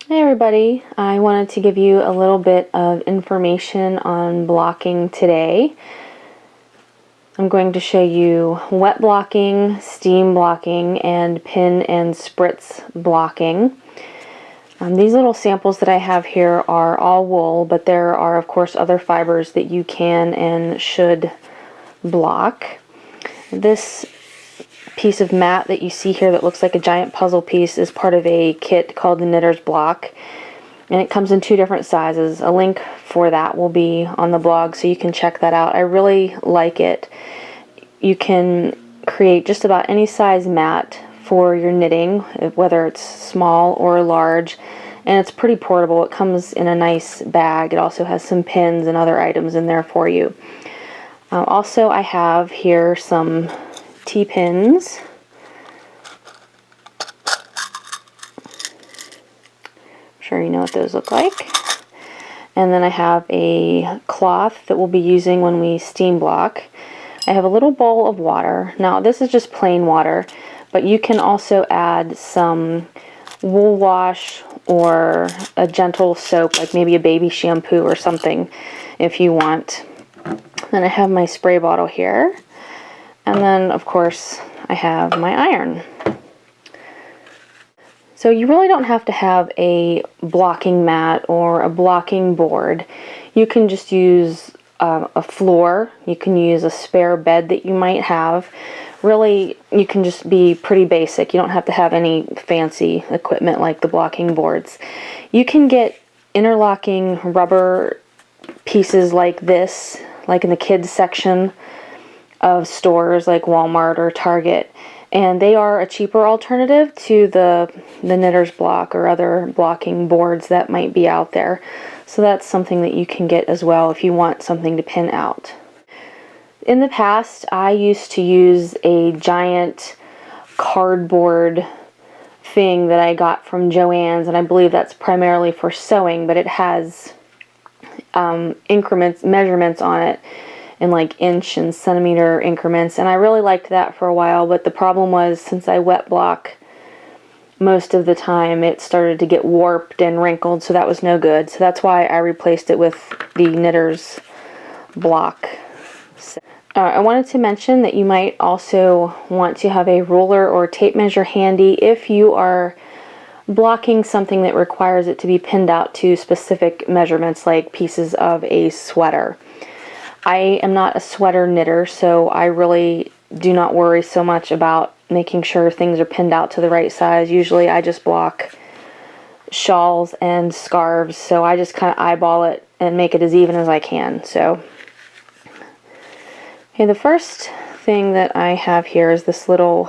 Hey everybody, I wanted to give you a little bit of information on blocking today. I'm going to show you wet blocking, steam blocking, and pin and spritz blocking. These little samples that I have here are all wool, but there are of course other fibers that you can and should block. This piece of mat that you see here that looks like a giant puzzle piece is part of a kit called the Knitter's Block, and it comes in two different sizes. A link for that will be on the blog, so you can check that out. I really like it. You can create just about any size mat for your knitting, whether it's small or large, and it's pretty portable. It comes in a nice bag. It also has some pins and other items in there for you. Also, I have here some T-pins. I'm sure you know what those look like. And then I have a cloth that we'll be using when we steam block. I have a little bowl of water. Now this is just plain water, but you can also add some wool wash or a gentle soap, like maybe a baby shampoo or something if you want. Then I have my spray bottle here. And then, of course, I have my iron. So you really don't have to have a blocking mat or a blocking board. You can just use a floor. You can use a spare bed that you might have. Really, you can just be pretty basic. You don't have to have any fancy equipment like the blocking boards. You can get interlocking rubber pieces like this, like in the kids section of stores like Walmart or Target, and they are a cheaper alternative to the Knitter's Block or other blocking boards that might be out there. So that's something that you can get as well if you want something to pin out. In the past, I used to use a giant cardboard thing that I got from Joann's, and I believe that's primarily for sewing, but it has measurements on it in like inch and centimeter increments, and I really liked that for a while, but the problem was since I wet block most of the time, it started to get warped and wrinkled, so that was no good. So that's why I replaced it with the Knitter's Block. I wanted to mention that you might also want to have a ruler or tape measure handy if you are blocking something that requires it to be pinned out to specific measurements, like pieces of a sweater. I am not a sweater knitter, so I really do not worry so much about making sure things are pinned out to the right size. Usually I just block shawls and scarves, so I just kind of eyeball it and make it as even as I can. So, okay, the first thing that I have here is this little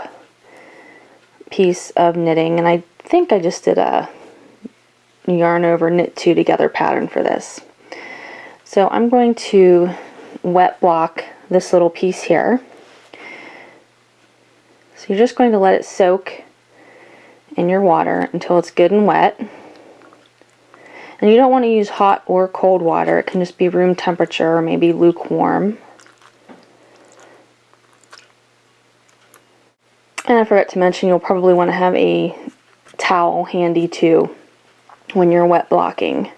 piece of knitting, and I think I just did a yarn over knit two together pattern for this. So I'm going to wet block this little piece here. So you're just going to let it soak in your water until it's good and wet. And you don't want to use hot or cold water. It can just be room temperature or maybe lukewarm. And I forgot to mention, you'll probably want to have a towel handy too when you're wet blocking.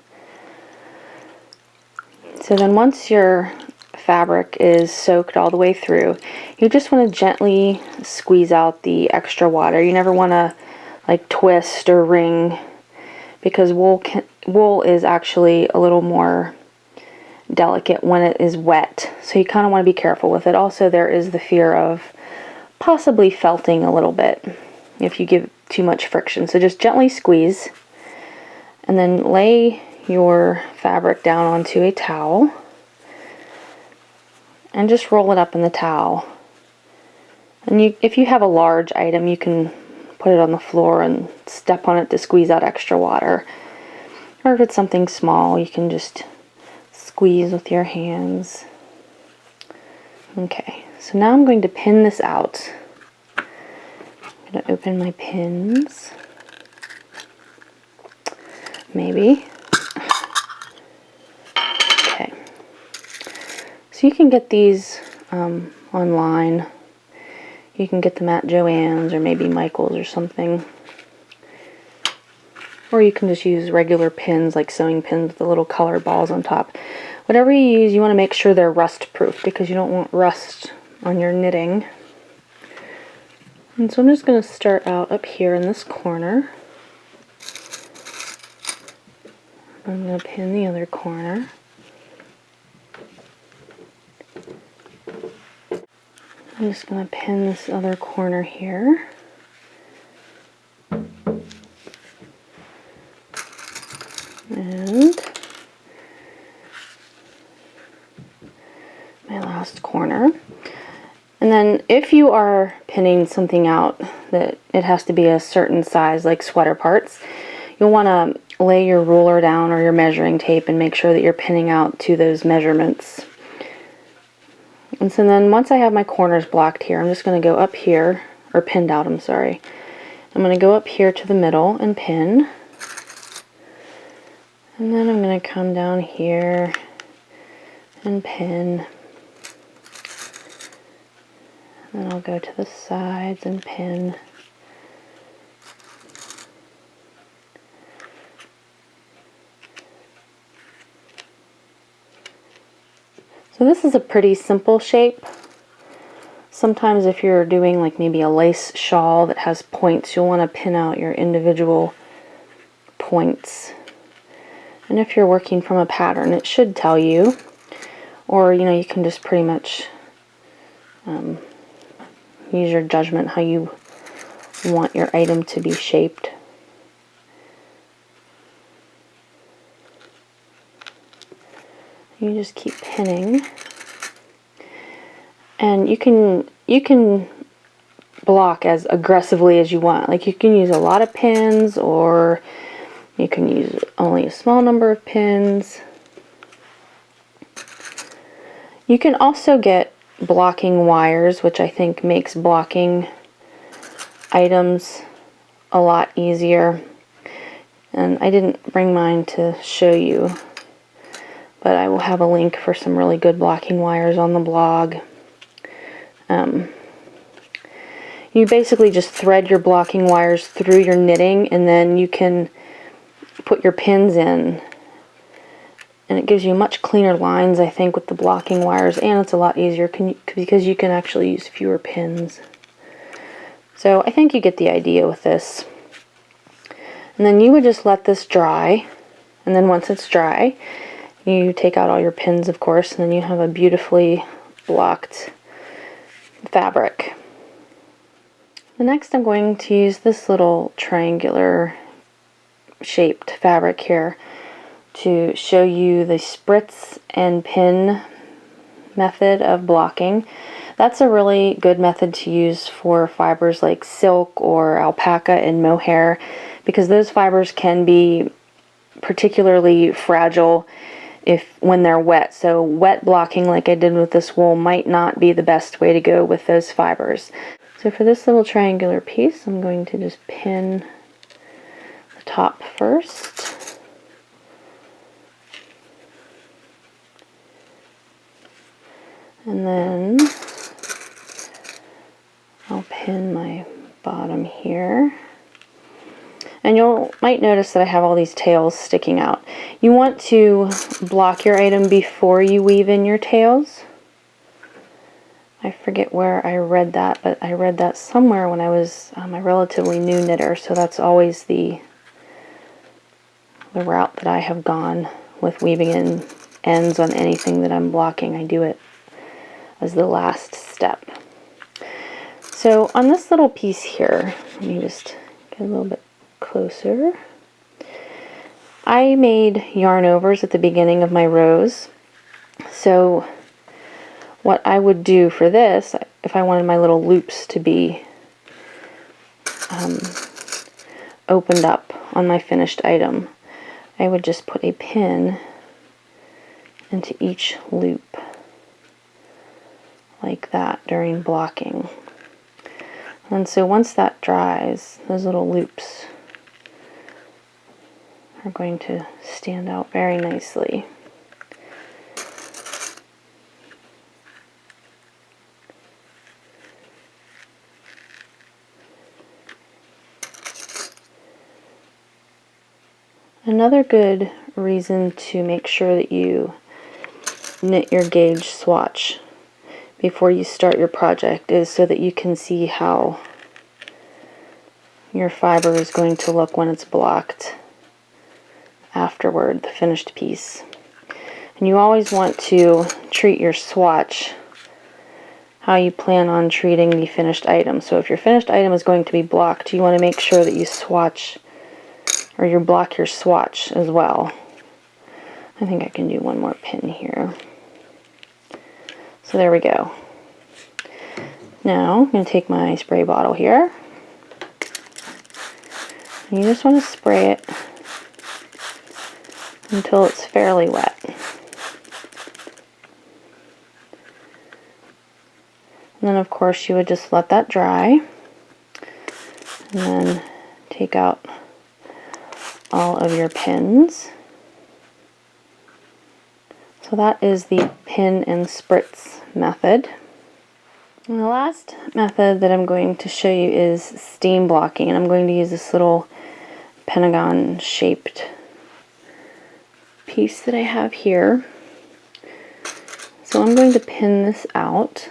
So then once your fabric is soaked all the way through, you just want to gently squeeze out the extra water. You never want to like twist or wring, because wool is actually a little more delicate when it is wet, so you kind of want to be careful with it. Also, there is the fear of possibly felting a little bit if you give too much friction. So just gently squeeze, and then lay your fabric down onto a towel and just roll it up in the towel. And if you have a large item, you can put it on the floor and step on it to squeeze out extra water. Or if it's something small, you can just squeeze with your hands. Okay, so now I'm going to pin this out. I'm going to open my pins. Maybe. Okay. So you can get these online. You can get them at Joann's or maybe Michael's or something. or you can just use regular pins like sewing pins with the little color balls on top. Whatever you use, you want to make sure they're rust proof because you don't want rust on your knitting. And so I'm just going to start out up here in this corner. I'm going to pin the other corner. I'm just going to pin this other corner here. And my last corner. And then if you are pinning something out that it has to be a certain size, like sweater parts, you'll want to lay your ruler down or your measuring tape and make sure that you're pinning out to those measurements. And so then once I have my corners blocked here, I'm just going to go up here, or pinned out, I'm sorry. I'm going to go up here to the middle and pin. And then I'm going to come down here and pin. And then I'll go to the sides and pin. So this is a pretty simple shape. Sometimes if you're doing like maybe a lace shawl that has points, you'll want to pin out your individual points. And if you're working from a pattern, it should tell you. Or, you know, you can just pretty much use your judgment how you want your item to be shaped. You just keep pinning. And you can block as aggressively as you want. Like you can use a lot of pins, or you can use only a small number of pins. You can also get blocking wires, which I think makes blocking items a lot easier. And I didn't bring mine to show you, but I will have a link for some really good blocking wires on the blog. You basically just thread your blocking wires through your knitting, and then you can put your pins in, and it gives you much cleaner lines, I think, with the blocking wires, and it's a lot easier because you can actually use fewer pins. So I think you get the idea with this. And then you would just let this dry, and then once it's dry, you take out all your pins, of course, and then you have a beautifully blocked fabric. Next, I'm going to use this little triangular shaped fabric here to show you the Spritz and Pin method of blocking. That's a really good method to use for fibers like silk or alpaca and mohair, because those fibers can be particularly fragile when they're wet. So wet blocking like I did with this wool might not be the best way to go with those fibers. So for this little triangular piece, I'm going to just pin the top first. And then I'll pin my bottom here. And you might notice that I have all these tails sticking out. You want to block your item before you weave in your tails. I forget where I read that, but I read that somewhere when I was a relatively new knitter, so that's always the route that I have gone with weaving in ends on anything that I'm blocking. I do it as the last step. So on this little piece here, let me just get a little bit closer. I made yarn overs at the beginning of my rows. So what I would do for this, if I wanted my little loops to be opened up on my finished item, I would just put a pin into each loop like that during blocking. And so once that dries, those little loops are going to stand out very nicely. Another good reason to make sure that you knit your gauge swatch before you start your project is so that you can see how your fiber is going to look when it's blocked afterward, the finished piece. And you always want to treat your swatch how you plan on treating the finished item. So if your finished item is going to be blocked, you want to make sure that you swatch, or you block your swatch as well. I think I can do one more pin here. So there we go. Now I'm going to take my spray bottle here. And you just want to spray it until it's fairly wet. And then of course you would just let that dry. And then take out all of your pins. So that is the pin and spritz method. And the last method that I'm going to show you is steam blocking, and I'm going to use this little pentagon shaped piece that I have here. So I'm going to pin this out,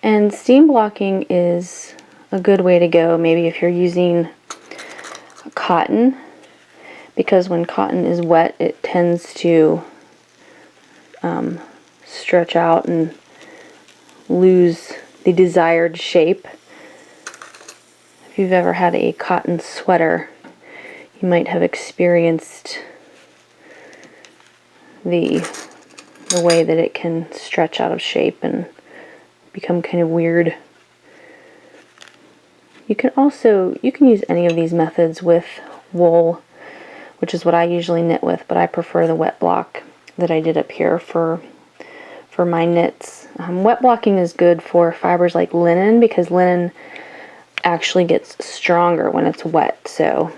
and steam blocking is a good way to go maybe if you're using cotton, because when cotton is wet it tends to stretch out and lose the desired shape. If you've ever had a cotton sweater, you might have experienced the way that it can stretch out of shape and become kind of weird. You can use any of these methods with wool, which is what I usually knit with, but I prefer the wet block that I did up here for my knits. Wet blocking is good for fibers like linen, because linen actually gets stronger when it's wet, so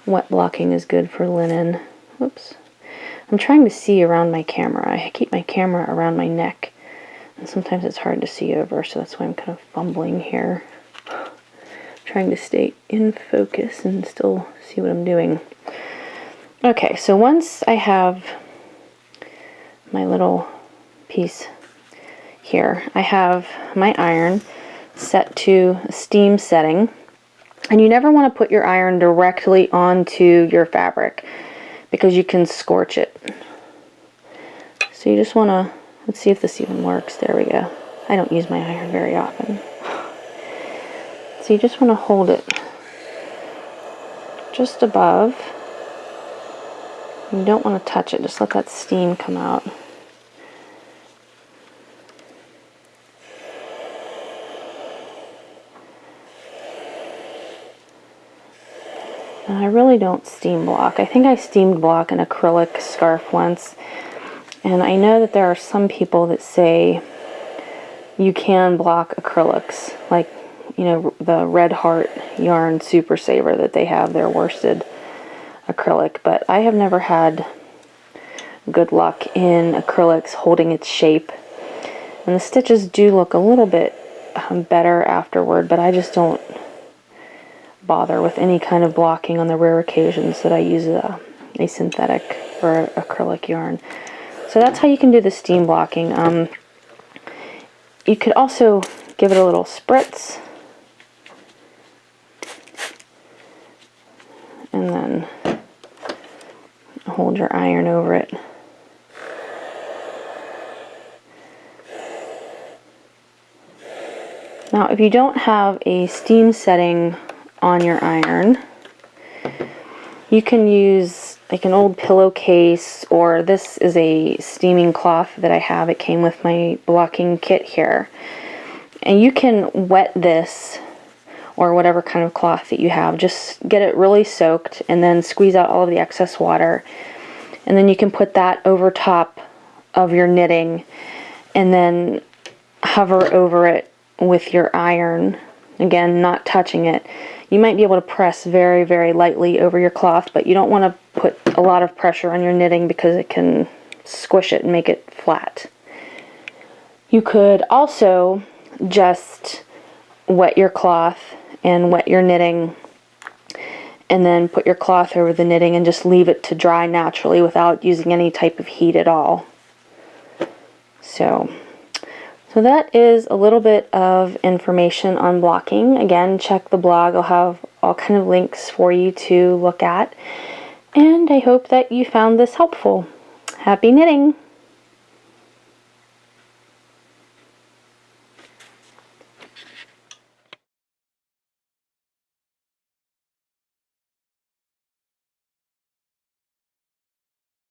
wet blocking is good for linen. Whoops. I'm trying to see around my camera. I keep my camera around my neck, and sometimes it's hard to see over, so that's why I'm kind of fumbling here. Trying to stay in focus and still see what I'm doing. Okay, so once I have my little piece here, I have my iron set to a steam setting, and you never want to put your iron directly onto your fabric because you can scorch it. So you just want to, let's see if this even works. There we go. I don't use my iron very often. So you just want to hold it just above. You don't want to touch it, just let that steam come out. And I really don't steam block. I think I steamed block an acrylic scarf once, and I know that there are some people that say you can block acrylics, like, you know, the Red Heart yarn Super Saver that they have, their worsted acrylic, but I have never had good luck in acrylics holding its shape. And the stitches do look a little bit better afterward, but I just don't bother with any kind of blocking on the rare occasions that I use a synthetic or acrylic yarn. So that's how you can do the steam blocking. You could also give it a little spritz, and then hold your iron over it. Now, if you don't have a steam setting on your iron, you can use like an old pillowcase, or this is a steaming cloth that I have. It came with my blocking kit here. And you can wet this, or whatever kind of cloth that you have. Just get it really soaked and then squeeze out all of the excess water. And then you can put that over top of your knitting and then hover over it with your iron. Again, not touching it. You might be able to press very, very lightly over your cloth, but you don't want to put a lot of pressure on your knitting because it can squish it and make it flat. You could also just wet your cloth and wet your knitting and then put your cloth over the knitting and just leave it to dry naturally without using any type of heat at all. So that is a little bit of information on blocking. Again, check the blog. I'll have all kind of links for you to look at. And I hope that you found this helpful. Happy knitting!